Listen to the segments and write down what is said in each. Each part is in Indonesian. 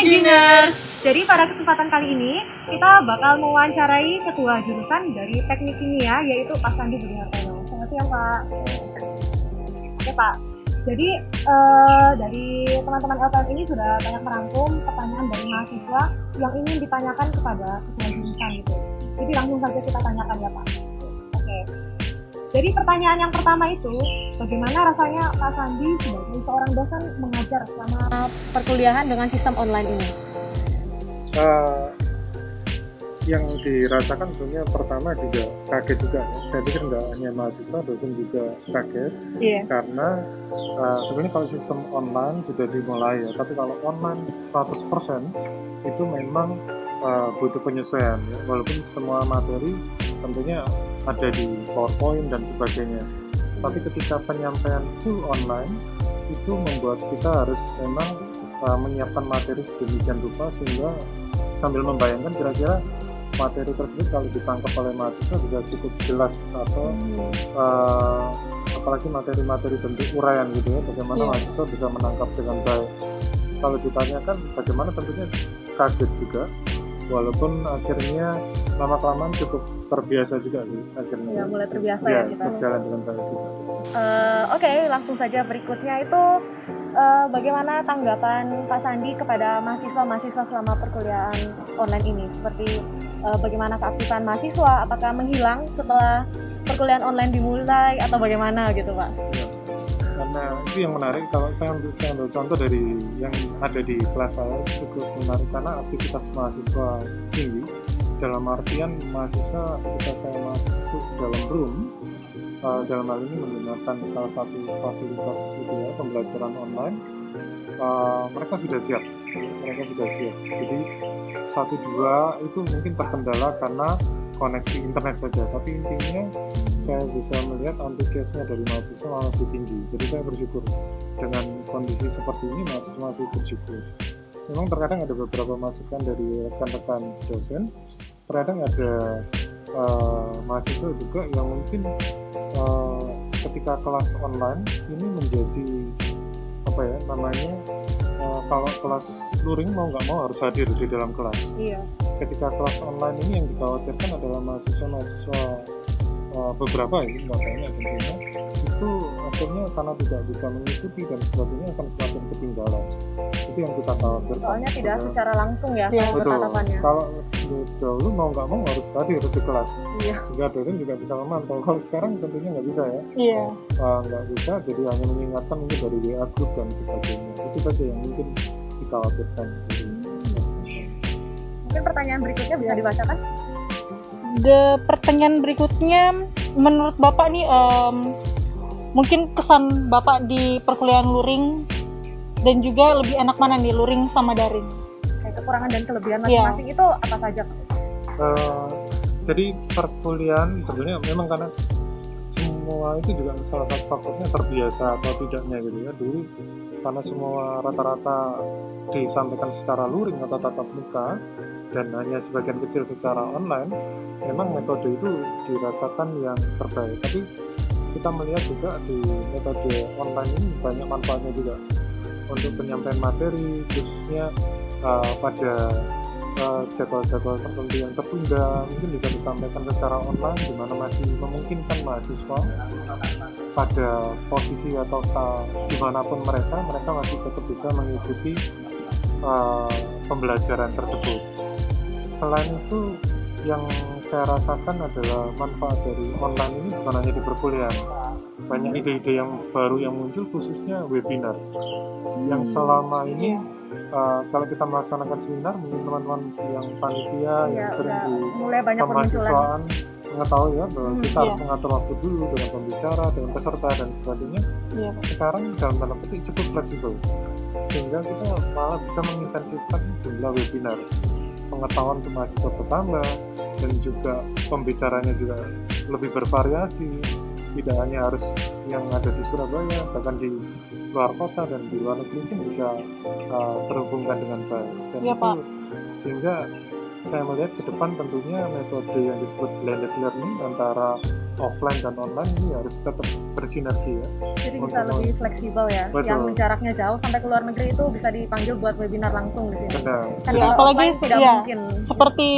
Engineers. Jadi pada kesempatan kali ini kita bakal mewawancarai ketua jurusan dari Teknik Kimia yaitu Pak Sandi Budi Hartono. Selamat siang Pak. Oke Pak. Jadi dari teman-teman LPM ini sudah banyak merangkum pertanyaan dari mahasiswa yang ingin ditanyakan kepada ketua jurusan gitu. Jadi langsung saja kita tanyakan ya Pak. Oke. Jadi pertanyaan yang pertama itu, bagaimana rasanya Pak Sandi sebagai seorang dosen mengajar selama perkuliahan dengan sistem online ini? Yang dirasakan tentunya pertama juga kaget juga ya. Saya pikir nggak hanya mahasiswa, dosen juga kaget. Karena sebenarnya kalau sistem online sudah dimulai ya, tapi kalau online 100% itu memang butuh penyesuaian ya. Walaupun semua materi tentunya ada di PowerPoint dan sebagainya, tapi ketika penyampaian full online itu membuat kita harus memang menyiapkan materi sedemikian rupa sehingga sambil membayangkan kira-kira materi tersebut kalau ditangkap oleh mahasiswa bisa cukup jelas atau apalagi materi-materi bentuk uraian gitu ya, bagaimana mahasiswa bisa menangkap dengan baik. Kalau ditanyakan bagaimana, tentunya kaget juga, walaupun akhirnya lama-kelamaan cukup terbiasa juga sih akhirnya. Ya, mulai terbiasa ya kita. Berjalan dengan baik juga. Oke, langsung saja berikutnya itu bagaimana tanggapan Pak Sandi kepada mahasiswa-mahasiswa selama perkuliahan online ini? Seperti bagaimana keaktifan mahasiswa? Apakah menghilang setelah perkuliahan online dimulai atau bagaimana gitu Pak? Ya, karena itu yang menarik. Kalau saya ambil contoh dari yang ada di kelas saya, cukup menarik karena aktivitas mahasiswa tinggi. Dalam artian mahasiswa ketika saya masuk dalam room, dalam hal ini menggunakan salah satu fasilitas itu ya, pembelajaran online, mereka sudah siap. Jadi 1-2 itu mungkin terkendala karena koneksi internet saja, tapi intinya saya bisa melihat antusiasme dari mahasiswa masih tinggi. Jadi saya bersyukur dengan kondisi seperti ini, mahasiswa masih bersyukur. Memang terkadang ada beberapa masukan dari rekan-rekan dosen, terkadang ada mahasiswa juga yang mungkin ketika kelas online ini menjadi apa ya namanya, kalau kelas luring mau nggak mau harus hadir di dalam kelas. Ketika kelas online ini yang dikhawatirkan adalah mahasiswa beberapa ini nggak banyak tentunya, itu akhirnya karena tidak bisa mengikuti dan sebagainya akan semakin ketinggalan. Itu yang kita khawatirkan. Soalnya tidak secara langsung ya, betul. bertatapannya. Kalau dahulu mau nggak mau harus hadir di kelas, sehingga dosen juga bisa memantau. Kalau sekarang tentunya nggak bisa ya, nggak bisa. Jadi hanya mengingatkan mungkin dari WA group dan sebagainya. Itu saja yang mungkin dikhawatirkan. Mungkin pertanyaan berikutnya bisa dibacakan? Pertanyaan berikutnya, menurut Bapak nih, mungkin kesan Bapak di perkuliahan luring dan juga lebih enak mana nih, luring sama daring? Kayak kekurangan dan kelebihan masing-masing itu apa saja? Jadi perkuliahan sebenarnya memang karena semua itu juga salah satu faktornya terbiasa atau tidaknya gitu ya. Dulu karena semua rata-rata disampaikan secara luring atau tatap muka dan hanya sebagian kecil secara online, memang metode itu dirasakan yang terbaik. Tapi kita melihat juga di metode online ini banyak manfaatnya juga untuk penyampaian materi, khususnya pada jadwal-jadwal tertentu yang tertunda, mungkin bisa disampaikan secara online, di mana masih memungkinkan mahasiswa pada posisi atau dimanapun mereka masih tetap bisa mengikuti pembelajaran tersebut. Selain itu, yang saya rasakan adalah manfaat dari online ini bukan hanya di perkuliahan. Banyak ide-ide yang baru yang muncul, khususnya webinar. Yang selama ini kalau kita melaksanakan seminar, mungkin teman-teman yang panitia yang sering di kemahasiswaan mengetahui ya bahwa kita harus mengatur waktu dulu dengan pembicara, dengan peserta dan sebagainya. Sekarang dalam tanda petik cukup fleksibel, sehingga kita malah bisa mengintensifkan jumlah webinar. Pengetahuan ke mahasiswa bertambah dan juga pembicaranya juga lebih bervariasi, tidak hanya harus yang ada di Surabaya, bahkan di luar kota dan di luar negeri pun bisa terhubungkan dengan baik. Dan itu sehingga saya melihat ke depan tentunya metode yang disebut blended learning antara offline dan online ini harus tetap bersinergi ya. Jadi bisa Untuk- lebih fleksibel ya. Betul. Yang jaraknya jauh sampai ke luar negeri itu bisa dipanggil buat webinar langsung di sini. Benar. Kan Ya, kalau apalagi offline tidak ya, mungkin. seperti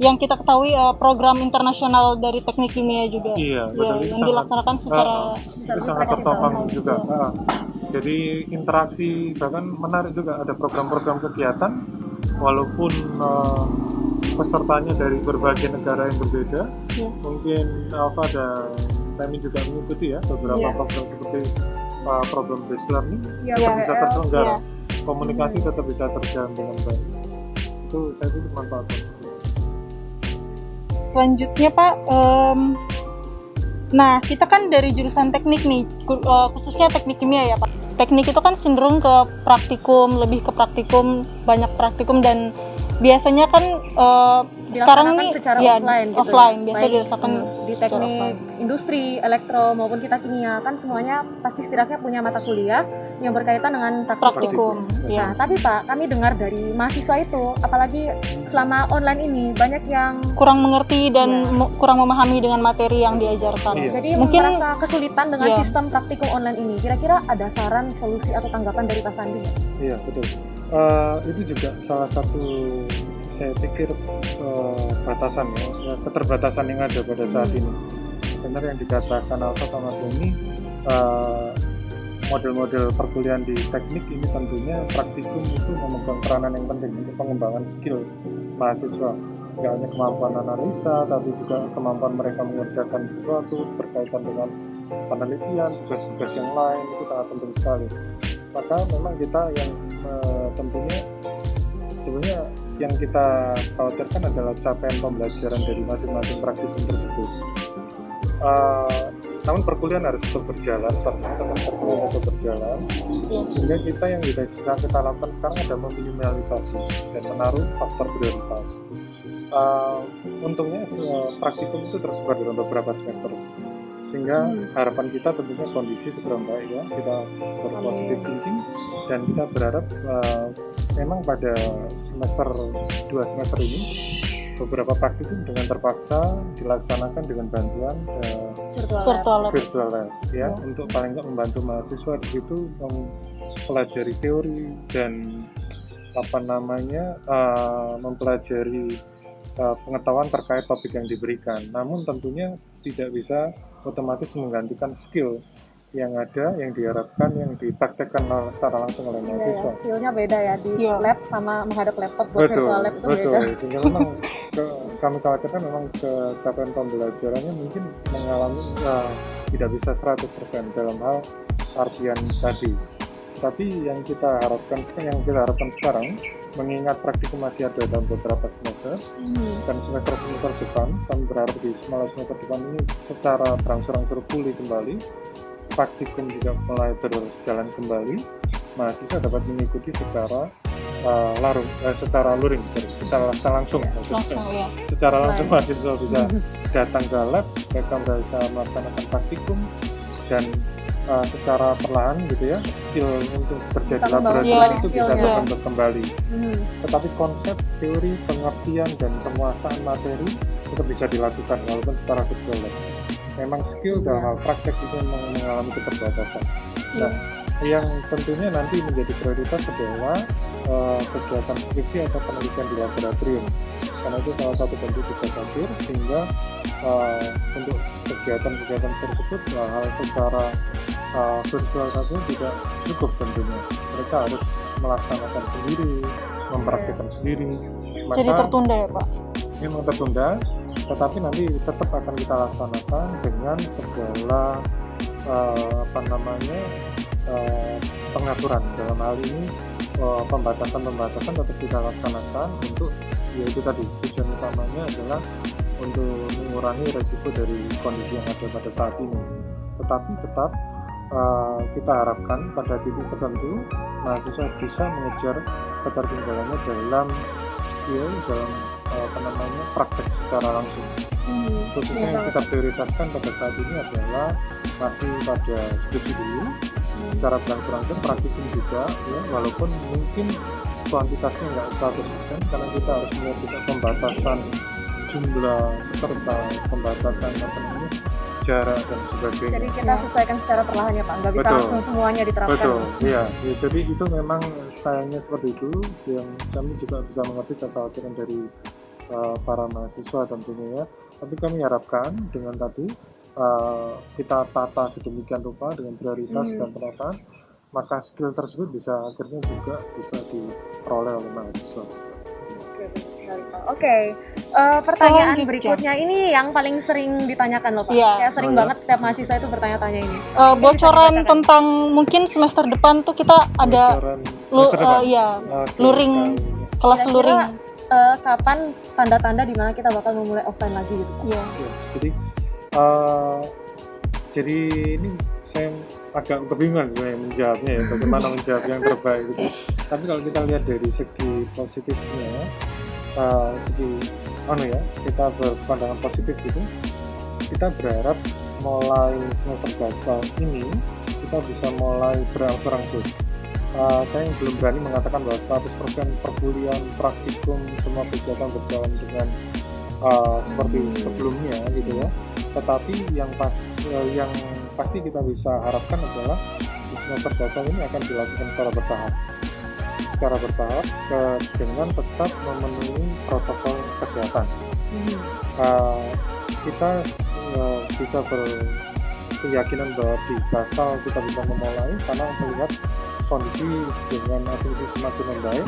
yang kita ketahui program internasional dari teknik kimia juga Iya, ya, betul. Itu yang sangat- dilaksanakan secara itu lebih sangat fleksibel. tertopang juga. Jadi interaksi, bahkan menarik juga ada program-program kegiatan walaupun pesertanya dari berbagai negara yang berbeda. ya. Mungkin ada kami juga mengikuti ya beberapa Iya. program seperti problem based learning, Ya, tetap bisa PBL. terselenggara, Iya. komunikasi tetap bisa terjalin dengan baik. Itu saya pikir manfaatnya. Selanjutnya Pak, nah kita kan dari jurusan teknik nih, khususnya teknik kimia ya Pak. Teknik itu kan cenderung ke praktikum, lebih ke praktikum, banyak praktikum, dan biasanya kan sekarang nih secara ya offline, gitu offline ya. biasanya Baik, dirasakan di secara teknik offline. industri, elektro maupun kita kimia kan semuanya pasti setidaknya punya mata kuliah yang berkaitan dengan Praktikum, Nah, ya. tapi Pak, kami dengar dari mahasiswa itu, apalagi selama online ini banyak yang Kurang mengerti dan Iya. kurang memahami dengan materi yang diajarkan. Iya. jadi Mungkin merasa kesulitan dengan Iya. sistem praktikum online ini. Kira-kira ada saran, solusi atau tanggapan dari Pak Sandi? Iya betul. Itu juga salah satu saya pikir batasan ya, keterbatasan yang ada pada saat ini. Benar yang dikatakan Alfa sama Doni, model-model perkuliahan di teknik ini tentunya praktikum itu memegang peranan yang penting untuk pengembangan skill mahasiswa. Tidak hanya kemampuan analisa, tapi juga kemampuan mereka mengerjakan sesuatu berkaitan dengan penelitian, tugas-tugas yang lain, itu sangat penting sekali. Maka memang kita yang tentunya sebenarnya yang kita khawatirkan adalah capaian pembelajaran dari masing-masing praktikum tersebut. Namun perkuliahan harus tetap berjalan, perkuliahan tetap berjalan, ya, sehingga kita yang bisa kita lakukan sekarang adalah meminimalisasi dan menaruh faktor prioritas. Untungnya praktikum itu tersebar dalam beberapa semester, sehingga harapan kita tentunya kondisi segera membaik ya, kita berpositif thinking dan kita berharap memang pada semester 2 semester ini beberapa praktikum dengan terpaksa dilaksanakan dengan bantuan virtual lab. virtual lab ya, untuk paling nggak membantu mahasiswa di situ mempelajari teori dan mempelajari pengetahuan terkait topik yang diberikan. Namun tentunya tidak bisa otomatis menggantikan skill yang ada, yang diharapkan, yang dipraktekkan secara langsung oleh mahasiswa. Skillnya beda ya di Iya. lab sama menghadap laptop buat virtual lab itu betul. beda. Sehingga memang kami khawatirkan memang capaian pembelajarannya mungkin mengalami tidak bisa 100% dalam hal artian tadi. Tapi yang kita harapkan sekarang, mengingat praktikum masih ada dalam beberapa semester dan semester depan, kami berharap di semester depan ini secara berangsur-angsur pulih kembali, praktikum juga mulai berjalan kembali, mahasiswa dapat mengikuti secara langsung ya. secara langsung mahasiswa bisa datang ke lab, mereka bisa melaksanakan praktikum dan secara perlahan gitu ya, skill untuk kerja di Bisa membangun laboratorium itu skill bisa ya. terbentuk kembali. Tetapi konsep, teori, pengertian dan penguasaan materi tetap bisa dilakukan walaupun secara virtual lab. Memang skill dalam hal praktek itu memang mengalami keterbatasan. Nah, yang tentunya nanti menjadi prioritas adalah kegiatan skripsi atau penelitian di laboratorium, karena itu salah satu bentuk tugas akhir, sehingga untuk kegiatan-kegiatan tersebut hal secara virtual saja tidak cukup tentunya. Mereka harus melaksanakan sendiri, mempraktikkan sendiri. Jadi tertunda ya Pak? Memang tertunda, tetapi nanti tetap akan kita laksanakan dengan segala pengaturan. Dalam hal ini pembatasan tetap kita laksanakan untuk, yaitu tadi tujuan utamanya adalah untuk mengurangi resiko dari kondisi yang ada pada saat ini. Tetapi tetap kita harapkan pada titik tertentu mahasiswa bisa mengejar ketertinggalannya dalam skill, dalam praktek secara langsung. Khususnya yang kita prioritaskan pada saat ini adalah masih pada skripsi dulu, secara berangsur-angsur praktikum juga ya, walaupun mungkin kuantitasnya nggak 100% karena kita harus melihat juga pembatasan jumlah peserta, pembatasan jarak dan sebagainya. Jadi kita sesuaikan secara perlahan ya Pak, nggak bisa Betul. langsung semuanya diterapkan. Betul, iya. Ya, jadi itu memang sayangnya seperti itu, yang kami juga bisa mengerti kekhawatiran dari para mahasiswa tentunya ya. Tapi kami harapkan dengan tadi kita tata sedemikian rupa dengan prioritas dan penataan, maka skill tersebut bisa akhirnya juga bisa diperoleh oleh mahasiswa. Oke, benar sekali, Pak. Oke, pertanyaan Selanjutnya. berikutnya ini yang paling sering ditanyakan loh Pak. Iya. Saya sering Oh, iya? banget setiap mahasiswa itu bertanya-tanya ini. Bocoran dibacakan? tentang mungkin semester depan tuh kita ada Bocoran semester depan. iya, Oke, luring, sekali. kelas Kira-kira, luring. kapan tanda-tanda di mana kita bakal memulai offline lagi gitu Pak? Iya. Ya, jadi ini saya agak kebingungan sebenarnya menjawabnya ya, bagaimana menjawab yang terbaik gitu. Tapi kalau kita lihat dari segi positifnya, kita berpandangan positif gitu, kita berharap mulai semester dasar ini kita bisa mulai berangsur-angsur. Saya belum berani mengatakan bahwa 100% perkuliahan, praktikum, semua kegiatan berjalan dengan seperti sebelumnya gitu ya. Tetapi yang pasti kita bisa harapkan adalah di semester dasar ini akan dilakukan secara bertahap dengan tetap memenuhi protokol kesehatan. Kita bisa berkeyakinan bahwa di Basel kita bisa memulai karena melihat kondisi dengan asumsi semakin membaik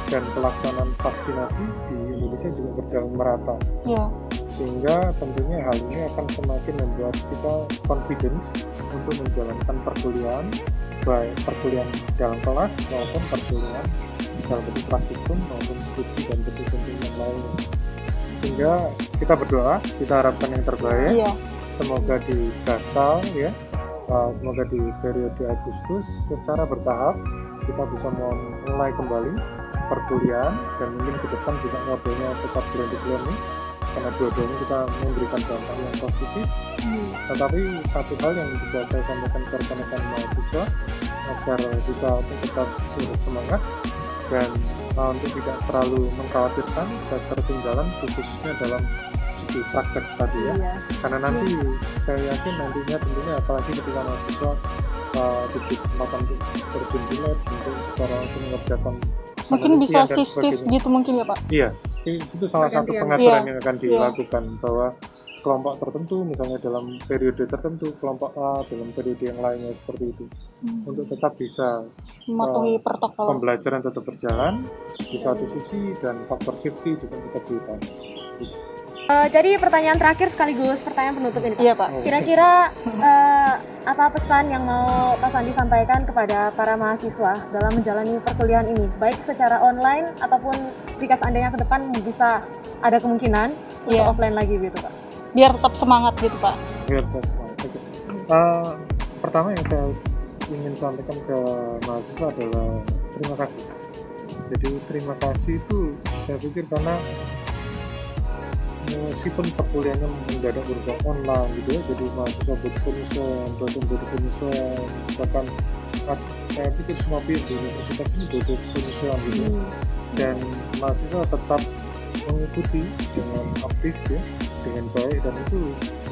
dan pelaksanaan vaksinasi di Indonesia juga berjalan merata. Iya. Sehingga tentunya hal ini akan semakin membuat kita confidence untuk menjalankan perkuliahan, baik perkuliahan dalam kelas maupun perkuliahan dalam bentuk praktikum maupun skripsi dan bentuk-bentuk yang lainnya. Sehingga kita berdoa, kita harapkan yang terbaik. Iya. Semoga di Basel ya, semoga di periode Agustus secara bertahap kita bisa mulai kembali perkuliahan dan mungkin ke depan juga modelnya tetap blended learning karena dua-duanya kita memberikan dampak yang positif. Tetapi satu hal yang bisa saya sampaikan ke rekan-rekan mahasiswa agar bisa tetap bersemangat dan untuk tidak terlalu mengkhawatirkan dan tertinggalan khususnya dalam segi praktek tadi ya. Iya. Karena nanti saya yakin nantinya tentunya apalagi ketika mahasiswa diberi kesempatan untuk terjun di lab untuk secara langsung mengerjakan Mungkin bisa penelitian dan shift sebagainya. gitu mungkin ya Pak. Iya, itu salah satu Pergantian. pengaturan Iya. yang akan dilakukan bahwa kelompok tertentu misalnya dalam periode tertentu, kelompok A dalam periode yang lainnya seperti itu. Untuk tetap bisa Mematuhi protokol. pembelajaran tetap berjalan di satu sisi dan faktor safety juga tetap ditangani. Jadi pertanyaan terakhir sekaligus pertanyaan penutup ini Pak. Iya Pak. Kira-kira apa pesan yang mau Pak Sandi sampaikan kepada para mahasiswa dalam menjalani perkuliahan ini, baik secara online ataupun jika seandainya ke depan bisa ada kemungkinan untuk Iya. offline lagi gitu Pak? Biar tetap semangat gitu Pak. Biar semangat. Oke. Pertama yang saya ingin sampaikan ke mahasiswa adalah terima kasih. Jadi terima kasih itu saya pikir karena meskipun perkuliahannya mendadak berubah online gitu ya, jadi mahasiswa butuh penyesuaian, dosen butuh penyesuaian, bahkan saya pikir semua pihak di universitas ini butuh penyesuaian gitu ya. Dan mahasiswa tetap mengikuti dengan aktif ya, dengan baik, dan itu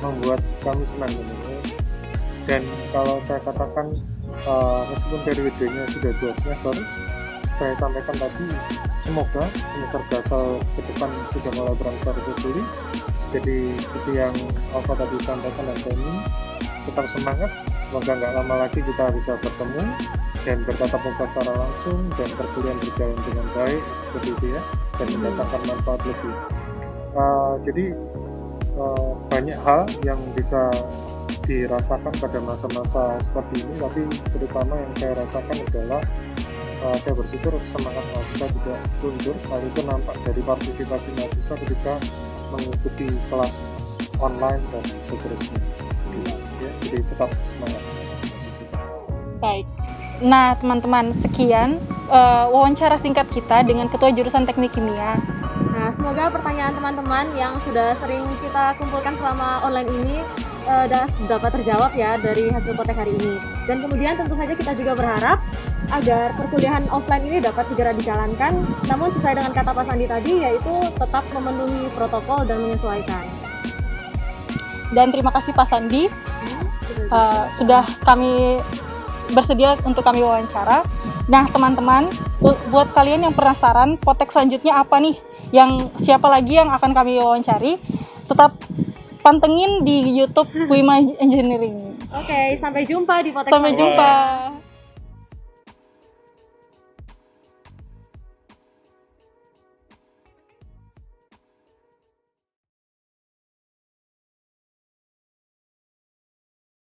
membuat kami senang ya. Dan kalau saya katakan meskipun periodenya sudah 2 semester, saya sampaikan tadi semoga semester dasar ke depan sudah mulai berangsur pulih. Jadi seperti yang Alfa tadi sampaikan dan kami tetap semangat, semoga nggak lama lagi kita bisa bertemu dan bertatap muka secara langsung dan perkuliahan berjalan dengan baik seperti itu ya, dan mendatangkan manfaat lebih. Jadi banyak hal yang bisa dirasakan pada masa-masa seperti ini, tapi terutama yang saya rasakan adalah saya bersyukur semangat mahasiswa tidak luntur. Hal itu nampak dari partisipasi mahasiswa ketika mengikuti kelas online dan seterusnya. Ya, jadi tetap semangat mahasiswa. Baik. Nah, teman-teman, sekian wawancara singkat kita dengan Ketua Jurusan Teknik Kimia. Nah, semoga pertanyaan teman-teman yang sudah sering kita kumpulkan selama online ini dapat terjawab ya dari hasil potek hari ini. Dan kemudian tentu saja kita juga berharap agar perkuliahan offline ini dapat segera dijalankan, namun sesuai dengan kata Pak Sandi tadi, yaitu tetap memenuhi protokol dan menyesuaikan. Dan terima kasih Pak Sandi, sudah kami bersedia untuk kami wawancara. Nah teman-teman, buat kalian yang penasaran potek selanjutnya apa nih, yang siapa lagi yang akan kami wawancari, tetap pantengin di YouTube Wima Engineering. Oke, sampai jumpa di potek Sampai jumpa.